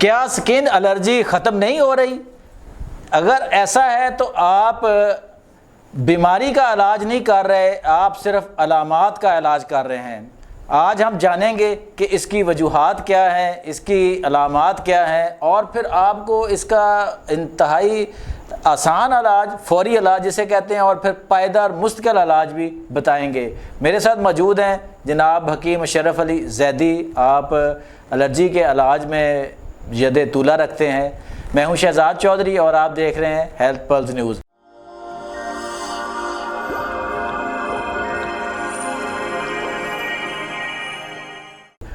کیا سکن الرجی ختم نہیں ہو رہی؟ اگر ایسا ہے تو آپ بیماری کا علاج نہیں کر رہے، آپ صرف علامات کا علاج کر رہے ہیں۔ آج ہم جانیں گے کہ اس کی وجوہات کیا ہیں، اس کی علامات کیا ہیں، اور پھر آپ کو اس کا انتہائی آسان علاج، فوری علاج جسے کہتے ہیں، اور پھر پائیدار مستقل علاج بھی بتائیں گے۔ میرے ساتھ موجود ہیں جناب حکیم مشرف علی زیدی، آپ الرجی کے علاج میں ید طولہ رکھتے ہیں۔ میں ہوں شہزاد چودھری اور آپ دیکھ رہے ہیں ہیلتھ پلس نیوز۔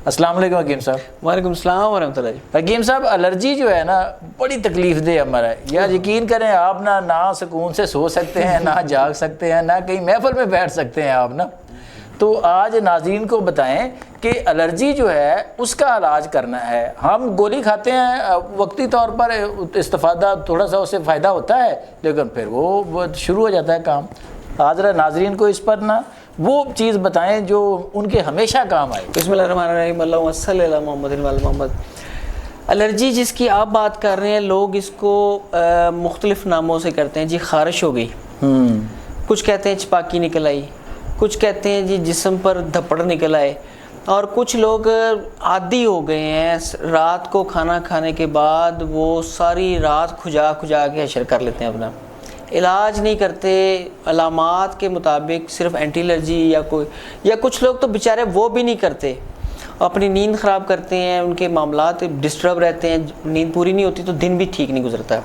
السلام علیکم حکیم صاحب۔ وعلیکم السلام ورحمۃ اللہ جی۔ حکیم صاحب، الرجی جو ہے نا بڑی تکلیف دہ عمر ہے یار، یقین کریں آپ نہ سکون سے سو سکتے ہیں، نہ جاگ سکتے ہیں، نہ کہیں محفل میں بیٹھ سکتے ہیں آپ نا۔ تو آج ناظرین کو بتائیں کہ الرجی جو ہے اس کا علاج کرنا ہے۔ ہم گولی کھاتے ہیں، وقتی طور پر استفادہ تھوڑا سا اس سے فائدہ ہوتا ہے، لیکن پھر وہ شروع ہو جاتا ہے کام۔ حاضرہ ناظرین کو اس پر نا وہ چیز بتائیں جو ان کے ہمیشہ کام آئے۔ بسم اللہ الرحمن الرحیم، اللہم صلی علی محمد وعلی محمد۔ الرجی جس کی آپ بات کر رہے ہیں، لوگ اس کو مختلف ناموں سے کرتے ہیں۔ جی خارش ہو گئی، کچھ کہتے ہیں چپاکی نکل آئی، کچھ کہتے ہیں جی جسم پر دھپڑ نکل آئے، اور کچھ لوگ عادی ہو گئے ہیں، رات کو کھانا کھانے کے بعد وہ ساری رات کھجا کے حشر کر لیتے ہیں، اپنا علاج نہیں کرتے علامات کے مطابق، صرف اینٹی الرجی یا کچھ لوگ تو بیچارے وہ بھی نہیں کرتے، اپنی نیند خراب کرتے ہیں، ان کے معاملات ڈسٹرب رہتے ہیں، نیند پوری نہیں ہوتی تو دن بھی ٹھیک نہیں گزرتا۔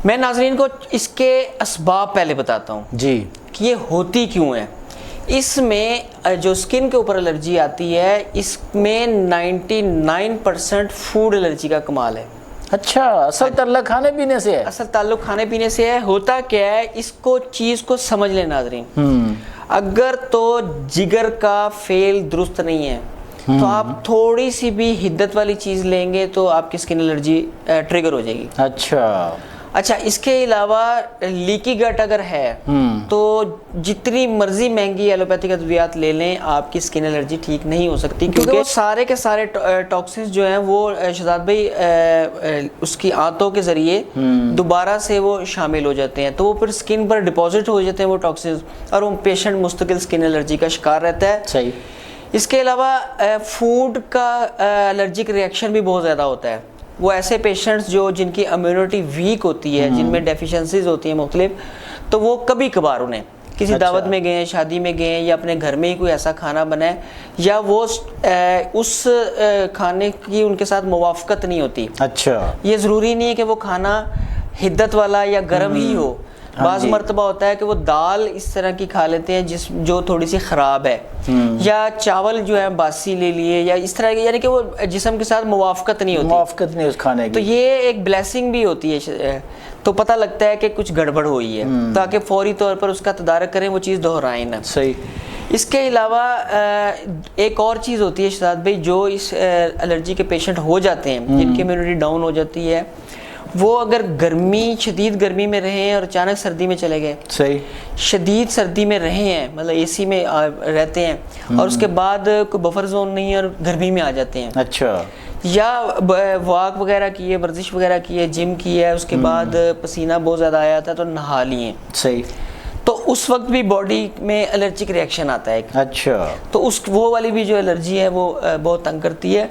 میں ناظرین کو اس کے اسباب پہلے بتاتا ہوں جی کہ یہ ہوتی کیوں ہے۔ اس میں جو سکن کے اوپر الرجی آتی ہے، اس میں 99% فوڈ الرجی کا کمال ہے۔ اچھا، اصل تعلق کھانے پینے سے ہے؟ اصل تعلق کھانے پینے سے ہے۔ ہوتا کیا ہے، اس کو چیز کو سمجھ لیں ناظرین۔ اگر تو جگر کا فیل درست نہیں ہے تو آپ تھوڑی سی بھی حدت والی چیز لیں گے تو آپ کی سکن الرجی ٹریگر ہو جائے گی۔ اچھا، اس کے علاوہ لیکی گٹ اگر ہے تو جتنی مرضی مہنگی ایلوپیتھک ادویات لے لیں، آپ کی سکن الرجی ٹھیک نہیں ہو سکتی، کیونکہ سارے کے سارے ٹاکسنز جو ہیں وہ شہزاد بھائی اس کی آنتوں کے ذریعے دوبارہ سے وہ شامل ہو جاتے ہیں، تو وہ پھر سکن پر ڈپازٹ ہو جاتے ہیں وہ ٹاکسنز، اور وہ پیشنٹ مستقل سکن الرجی کا شکار رہتا ہے۔ صحیح۔ اس کے علاوہ فوڈ کا الرجک ریئیکشن بھی بہت زیادہ ہوتا ہے۔ وہ ایسے پیشنٹس جن کی امیونٹی ویک ہوتی ہے، جن میں ڈیفیشنسیز ہوتی ہیں مختلف، تو وہ کبھی کبھار انہیں کسی دعوت میں گئے ہیں، شادی میں گئے ہیں، یا اپنے گھر میں ہی کوئی ایسا کھانا بنا ہے، یا وہ اس کھانے کی ان کے ساتھ موافقت نہیں ہوتی۔ اچھا، یہ ضروری نہیں ہے کہ وہ کھانا حدت والا یا گرم ہی ہو۔ بعض مرتبہ ہوتا ہے کہ وہ دال اس طرح کی کھا لیتے ہیں جو تھوڑی سی خراب ہے، یا چاول جو ہے باسی لے لیے، یا اس طرح کی، یعنی کہ وہ جسم کے ساتھ موافقت نہیں ہوتی، اس کھانے کی۔ تو یہ ایک بلیسنگ بھی ہوتی ہے، تو پتہ لگتا ہے کہ کچھ گڑبڑ ہوئی ہے، تاکہ فوری طور پر اس کا تدارک کریں، وہ چیز دہرائیں نہ۔ صحیح۔ اس کے علاوہ ایک اور چیز ہوتی ہے شہزاد بھائی، جو اس الرجی کے پیشنٹ ہو جاتے ہیں، جن کی امیونٹی ڈاؤن ہو جاتی ہے، وہ اگر شدید گرمی میں رہے ہیں اور اچانک سردی میں چلے گئے، صحیح، شدید سردی میں رہے ہیں، مطلب اے سی میں رہتے ہیں، اور اس کے بعد کوئی بفر زون نہیں ہے اور گرمی میں آ جاتے ہیں، اچھا، یا واک وغیرہ کی ہے، ورزش وغیرہ کی ہے، جم کی ہے، اس کے بعد پسینہ بہت زیادہ آیا تھا تو نہا لیے، صحیح، تو اس وقت بھی باڈی میں الرجک ریئیکشن آتا ہے۔ اچھا، تو وہ والی بھی جو الرجی ہے وہ بہت تنگ کرتی ہے۔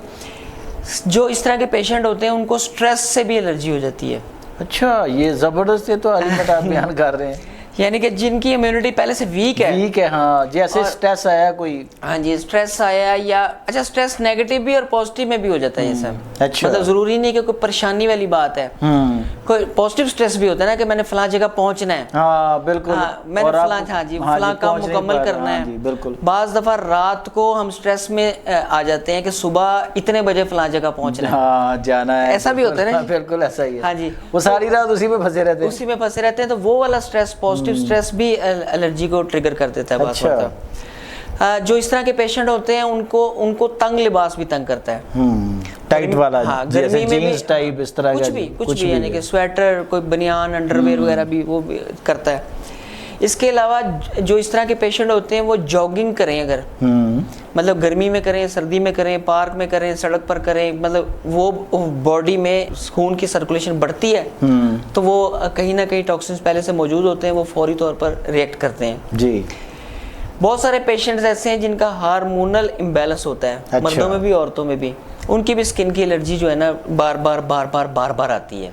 جو اس طرح کے پیشنٹ ہوتے ہیں ان کو سٹریس سے بھی الرجی ہو جاتی ہے۔ اچھا، یہ زبردست ہے تو علامت آپ بیان کر رہے ہیں، یعنی کہ جن کی امیونٹی پہلے سے ویک ہے، ہاں، جیسے سٹریس آیا کوئی، ہاں جی، سٹریس آیا، یا اچھا سٹریس نیگیٹو بھی اور پازیٹیو میں بھی ہو جاتا ہے یہ سب، اچھا، مطلب ضروری نہیں کہ کوئی پریشانی والی بات ہے، کوئی پازیٹیو سٹریس بھی ہوتا ہے نا کہ میں نے فلاں جگہ پہنچنا ہے، ہاں بالکل، میں نے فلاں کام مکمل کرنا ہے، بالکل۔ بعض دفعہ رات کو ہم سٹریس میں آ جاتے ہیں کہ صبح اتنے بجے فلاں جگہ پہنچنا ہے، ہاں جانا ہے، ایسا بھی ہوتا ہے نا، بالکل ایسا ہی ہے، ہاں جی، وہ ساری رات اسی میں پھنسے رہتے ہیں، تو وہ والا سٹریس، پازیٹیو سٹریس بھی الرجی کو ٹریگر کر دیتا ہے بعض وقت۔ جو اس طرح کے پیشنٹ ہوتے ہیں ان کو تنگ لباس بھی تنگ کرتا ہے، ٹائٹ والا، گرمی میں بھی جینز ٹائپ اس طرح کچھ بھی یعنی کہ سویٹر، کوئی بنیان، انڈر ویئر وغیرہ بھی وہ کرتا ہے۔ اس کے علاوہ جو اس طرح کے پیشنٹ ہوتے ہیں وہ جاگنگ کریں اگر مطلب گرمی میں کریں سردی میں کریں پارک میں کریں سڑک پر کریں مطلب وہ باڈی میں خون کی سرکولیشن بڑھتی ہے تو وہ کہیں نہ کہیں ٹاکسنز پہلے سے موجود ہوتے ہیں وہ فوری طور پر ریئیکٹ کرتے ہیں. جی. بہت سارے پیشنٹس ایسے ہیں جن کا ہارمونل امبیلنس ہوتا ہے مردوں میں بھی عورتوں میں بھی, ان کی بھی اسکن کی الرجی جو ہے نا بار بار آتی ہے.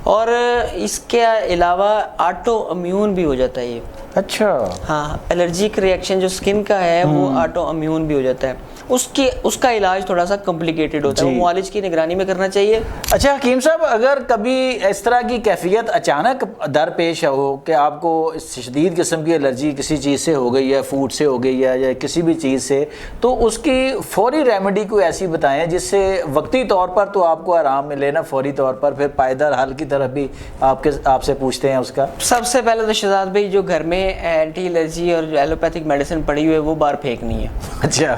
اور اس کے علاوہ آٹو امیون بھی ہو جاتا ہے یہ. اچھا. ہاں الرجک ریئیکشن جو اسکن کا ہے وہ آٹو امیون بھی ہو جاتا ہے. اس کا علاج تھوڑا سا کمپلیکیٹڈ ہوتا ہے, وہ معالج کی نگرانی میں کرنا چاہیے. اچھا حکیم صاحب, اگر کبھی اس طرح کی کیفیت اچانک درپیش ہو کہ آپ کو شدید قسم کی الرجی کسی چیز سے ہو گئی ہے, فوڈ سے ہو گئی ہے یا کسی بھی چیز سے, تو اس کی فوری ریمیڈی کوئی ایسی بتائیں جس سے وقتی طور پر تو آپ کو آرام ملے نا, فوری طور پر پھر پائیدار حل کی طرف بھی آپ سے پوچھتے ہیں اس کا. سب سے پہلے تو شہزاد بھائی جو گھر میں اینٹی الرجی اور ایلوپیتھک میڈیسن پڑی ہوئی ہے وہ باہر پھینکنی ہے. اچھا.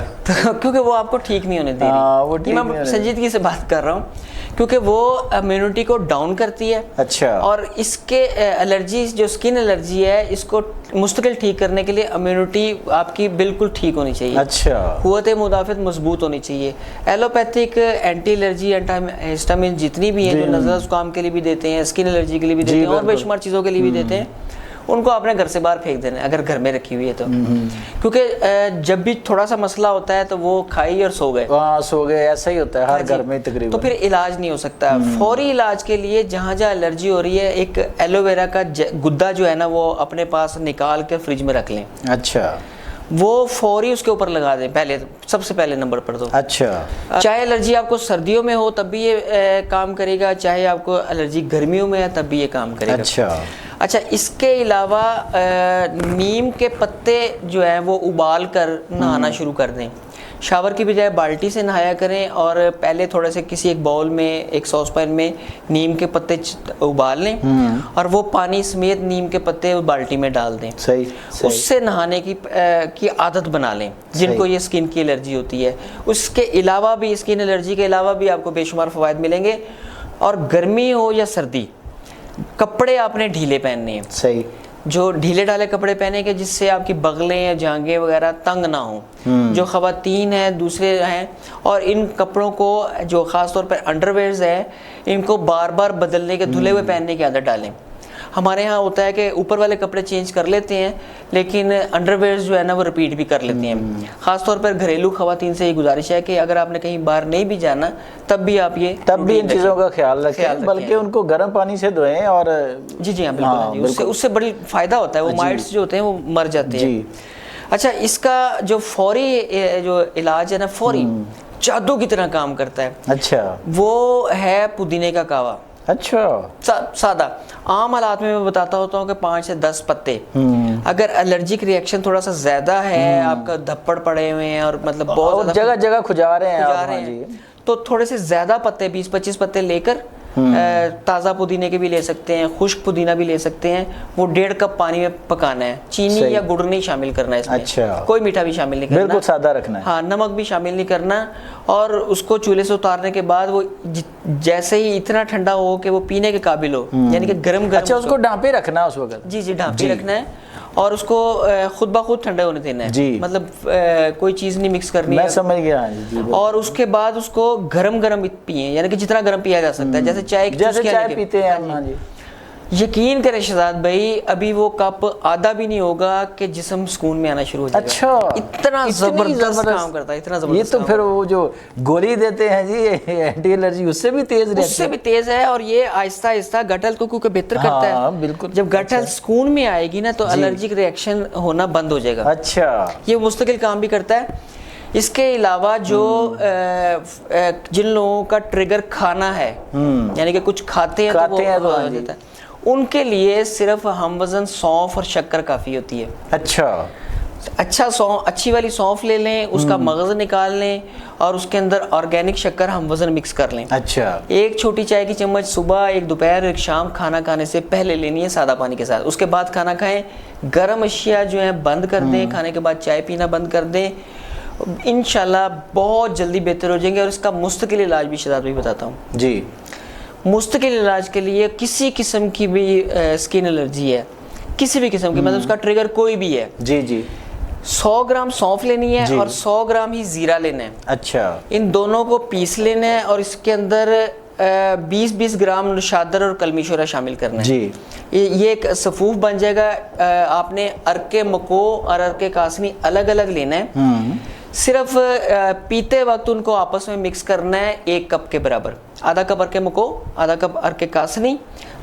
کیونکہ وہ آپ کو ٹھیک نہیں ہونے دے رہی. میں سنجیدگی سے بات کر رہا ہوں کیونکہ وہ امیونٹی کو ڈاؤن کرتی ہے. اچھا. اور اس کے الرجی جو اسکن الرجی ہے اس کو مستقل ٹھیک کرنے کے لیے امیونٹی آپ کی بالکل ٹھیک ہونی چاہیے. اچھا. قوت مدافعت مضبوط ہونی چاہیے. Allopathic anti allergy anti histamine جتنی بھی ہیں جو نزلہ زکام کے لیے بھی دیتے ہیں, اسکن الرجی کے لیے بھی دیتے ہیں اور بے شمار چیزوں کے لیے بھی دیتے ہیں, ان کو اپنے گھر سے باہر پھینک دینا ہے اگر گھر میں رکھی ہوئی ہے تو. کیونکہ جب بھی تھوڑا سا مسئلہ ہوتا ہے تو وہ کھائی اور سو گئے, ایسا ہی ہوتا ہے ہر گھر میں تقریباً. تو پھر علاج نہیں ہو سکتا. فوری علاج کے لیے جہاں جہاں الرجی ہو رہی ہے ایک ایلو ویرا کا گدا جو ہے نا وہ اپنے پاس نکال کے فریج میں رکھ لیں. اچھا. وہ فوری اس کے اوپر لگا دیں پہلے, سب سے پہلے نمبر پر. تو اچھا. چاہے الرجی آپ کو سردیوں میں ہو تب بھی یہ کام کرے گا, چاہے آپ کو الرجی گرمیوں میں ہے تب بھی یہ کام کرے گا. اچھا. اس کے علاوہ نیم کے پتے جو ہیں وہ ابال کر نہانا شروع کر دیں. شاور کی بجائے بالٹی سے نہایا کریں اور پہلے تھوڑے سے کسی ایک باؤل میں ایک ساس پین میں نیم کے پتے ابال لیں اور وہ پانی سمیت نیم کے پتے بالٹی میں ڈال دیں. اس سے نہانے کی عادت بنا لیں جن کو یہ اسکن کی الرجی ہوتی ہے. اس کے علاوہ بھی اسکن الرجی کے علاوہ بھی آپ کو بے شمار فوائد ملیں گے. اور گرمی ہو یا سردی کپڑے آپ نے ڈھیلے پہننے ہیں. صحیح. جو ڈھیلے ڈالے کپڑے پہنے کے جس سے آپ کی بغلیں یا جانگیں وغیرہ تنگ نہ ہوں. جو خواتین ہیں دوسرے ہیں اور ان کپڑوں کو جو خاص طور پر انڈر ویئرز ہیں ان کو بار بار بدلنے کے دھلے ہوئے پہننے کی عادت ڈالیں. ہمارے ہاں ہوتا ہے کہ اوپر والے کپڑے چینج کر لیتے ہیں لیکن انڈر ویئرز جو ہے نا وہ ریپیٹ بھی کر لیتے ہیں. خاص طور پر گھریلو خواتین سے یہ گزارش ہے کہ اگر آپ نے کہیں باہر نہیں بھی جانا تب بھی آپ ان چیزوں کا خیال رکھیں, بلکہ ان کو گرم پانی سے دھوئیں. اور جی ہاں بالکل, اس سے بڑی فائدہ ہوتا ہے, وہ مائٹس جو ہوتے ہیں وہ مر جاتے ہیں. اچھا. اس کا جو فوری جو علاج ہے نا فوری جادو کی طرح کام کرتا ہے. اچھا. وہ ہے پودینے کا کہوا. اچھا. سادہ عام حالات میں بتاتا ہوتا ہوں کہ 5 سے 10 پتے. اگر الرجک ریئیکشن تھوڑا سا زیادہ ہے, آپ کا دھپڑ پڑے ہوئے ہیں اور مطلب بہت جگہ جگہ کھجا رہے ہیں تو تھوڑے سے زیادہ پتے 20-25 پتے لے کر تازہ پودینے کے بھی لے سکتے ہیں, خشک پودینہ بھی لے سکتے ہیں. وہ 1.5 کپ پانی میں پکانا ہے. چینی یا گڑ نہیں شامل کرنا ہے اس میں, کوئی میٹھا بھی شامل نہیں کرنا, بالکل سادہ رکھنا ہے. ہاں نمک بھی شامل نہیں کرنا. اور اس کو چولہے سے اتارنے کے بعد وہ جیسے ہی اتنا ٹھنڈا ہو کہ وہ پینے کے قابل ہو, یعنی کہ گرم. اچھا. اس کو ڈھانپے رکھنا ہے اس وقت. جی ڈھانپے رکھنا ہے اور اس کو خود بخود ٹھنڈا ہونے دینا ہے. مطلب کوئی چیز نہیں مکس کرنی ہے. میں سمجھ گیا. اور اس کے بعد اس کو گرم پئیں, یعنی کہ جتنا گرم پیا جا سکتا ہے, جیسے چائے پیتے ہیں. یقین کریں شہزاد بھائی ابھی وہ کپ آدھا بھی نہیں ہوگا کہ جسم سکون میں آنا شروع ہو جائے گا. اچھا. اتنا زبردست کام کرتا ہے, اتنا زبردست. یہ تو پھر وہ جو گولی دیتے ہیں جی اینٹی الرجی اس سے بھی تیز رہتی ہے. اس سے بھی تیز ہے اور یہ آہستہ آہستہ گٹل کو کیونکہ بہتر کرتا ہے. بالکل. جب گٹل سکون میں آئے گی نا تو الرجک ریئیکشن ہونا بند ہو جائے گا. اچھا. یہ مستقل کام بھی کرتا ہے. اس کے علاوہ جو جن لوگوں کا ٹریگر کھانا ہے, یعنی کہ کچھ کھاتے ہیں تو وہ ہو جاتا ہے, ان کے لیے صرف ہم وزن سونف اور شکر کافی ہوتی ہے. اچھا اچھی والی سونف لے لیں, اس کا مغز نکال لیں اور اس کے اندر آرگینک شکر ہم وزن مکس کر لیں. اچھا. 1 چھوٹی چائے کی چمچ صبح, 1 دوپہر, 1 شام کھانا کھانے سے پہلے لینی ہے سادہ پانی کے ساتھ. اس کے بعد کھانا کھائیں. گرم اشیاء جو ہیں بند کر دیں, کھانے کے بعد چائے پینا بند کر دیں. انشاءاللہ بہت جلدی بہتر ہو جائیں گے. اور اس کا مستقل علاج بھی شہزاد بھائی بتاتا ہوں. جی. مستقل علاج کے لیے کسی قسم کی بھی اسکن الرجی ہے, کسی بھی قسم کی، مطلب اس کا ٹریگر کوئی بھی ہے. جی جی. 100 گرام سونف لینی ہے جی. اور 100 گرام ہی زیرہ لینا ہے. اچھا. ان دونوں کو پیس لینا ہے اور اس کے اندر 20 گرام نشادر اور کلمی شورہ شامل کرنا ہے. جی. یہ ایک صفوف بن جائے گا. آپ نے ارک مکو اور ارک کاسنی الگ الگ لینا ہے. صرف پیتے وقت ان کو آپس میں مکس کرنا ہے 1 کپ کے برابر. آدھا کپ ارک مکو، آدھا کپ ارک کاسنی،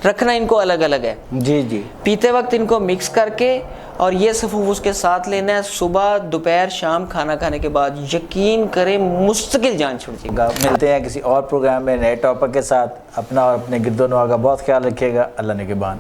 رکھنا ان کو الگ الگ ہے. جی جی. پیتے وقت ان کو مکس کر کے اور یہ صفوف اس کے ساتھ لینا ہے. صبح دوپہر شام کھانا کھانے کے بعد یقین کریں مستقل جان چھوڑ جائے گا. ملتے ہیں کسی اور پروگرام میں نئے ٹاپک کے ساتھ. اپنا اور اپنے گرد و نواح کا بہت خیال رکھیے گا. اللہ نگہبان.